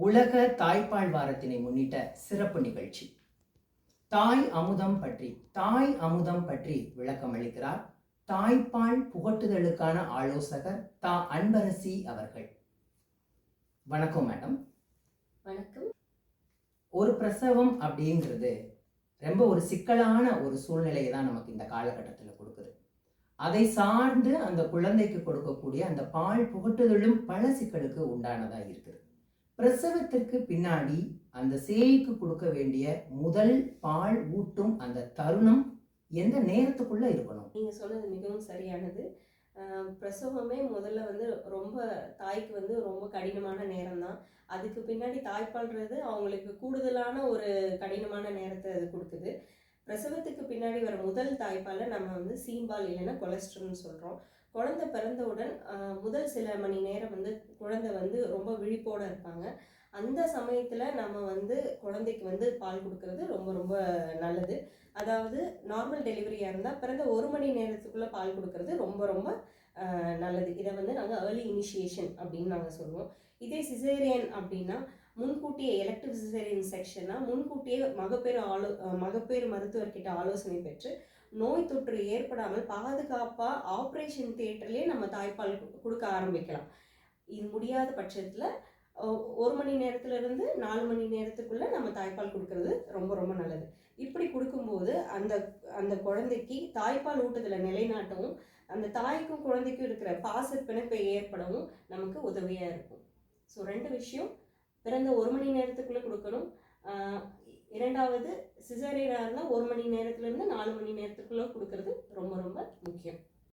உலக தாய்ப்பால் வாரத்தினை முன்னிட்ட சிறப்பு நிகழ்ச்சி. தாய் அமுதம் பற்றி விளக்கம் அளிக்கிறார் தாய்ப்பால் புகட்டுதலுக்கான ஆலோசகர் தா அன்பரசி அவர்கள். வணக்கம் மேடம். வணக்கம். ஒரு பிரசவம் அப்படிங்கிறது ரொம்ப ஒரு சிக்கலான ஒரு சூழ்நிலையை தான் நமக்கு இந்த காலகட்டத்தில் கொடுக்குது. அதை சார்ந்து அந்த குழந்தைக்கு கொடுக்கக்கூடிய அந்த பால் புகட்டுதலும் பல சிக்கலுக்கு உண்டானதா இருக்குது. பிரசவத்திற்கு பின்னாடி அந்த சேய்க்கு கொடுக்க வேண்டிய முதல் பால் ஊட்டும் அந்த தருணம் எந்த நேரத்துக்குள்ள இருக்கணும்? நீங்க சொன்னது மிகவும் சரியானது. பிரசவமே முதல்ல ரொம்ப தாய்க்கு ரொம்ப கடினமான நேரம் தான். அதுக்கு பின்னாடி தாய்ப்பால்ன்றது அவங்களுக்கு கூடுதலான ஒரு கடினமான நேரத்தை அது கொடுக்குது. பிரசவத்துக்கு பின்னாடி வர முதல் தாய்ப்பாலை நம்ம சீம்பால் இல்லைன்னா கொலஸ்ட்ரல்னு சொல்கிறோம். குழந்தை பிறந்தவுடன் முதல் சில மணி நேரம் குழந்தை ரொம்ப விழிப்போடு இருப்பாங்க. அந்த சமயத்தில் நம்ம குழந்தைக்கு பால் கொடுக்கறது ரொம்ப ரொம்ப நல்லது. அதாவது நார்மல் டெலிவரியாக இருந்தால் பிறந்த 1 மணி நேரத்துக்குள்ளே பால் கொடுக்கறது ரொம்ப ரொம்ப நல்லது. இதை நாங்கள் ஏர்லி இனிஷியேஷன் அப்படின்னு நாங்கள் சொல்லுவோம். இதே சிசேரியன் அப்படின்னா முன்கூட்டியே எலக்டிவ் சிசேரியன் செக்ஷனாக முன்கூட்டியே மகப்பேறு மருத்துவர்கிட்ட ஆலோசனை பெற்று நோய் தொற்று ஏற்படாமல் பாதுகாப்பாக ஆப்ரேஷன் தியேட்டர்லேயே நம்ம தாய்ப்பால் கொடுக்க ஆரம்பிக்கலாம். இது முடியாத பட்சத்தில் 1 மணி நேரத்துலேருந்து 4 மணி நேரத்துக்குள்ளே நம்ம தாய்ப்பால் கொடுக்கறது ரொம்ப ரொம்ப நல்லது. இப்படி கொடுக்கும்போது அந்த அந்த குழந்தைக்கு தாய்ப்பால் ஊட்டத்தில் நிலைநாட்டவும் அந்த தாய்க்கும் குழந்தைக்கும் இருக்கிற பாச பிணைப்பை ஏற்படவும் நமக்கு உதவியாக இருக்கும். ஸோ 2 விஷயம், பிறந்த 1 மணி நேரத்துக்குள்ளே கொடுக்கணும். இரண்டாவது சிசேரியனாக இருந்தால் 1 மணி நேரத்துலேருந்து 4 மணி நேரத்துக்குள்ளே கொடுக்கறது ரொம்ப ரொம்ப முக்கியம்.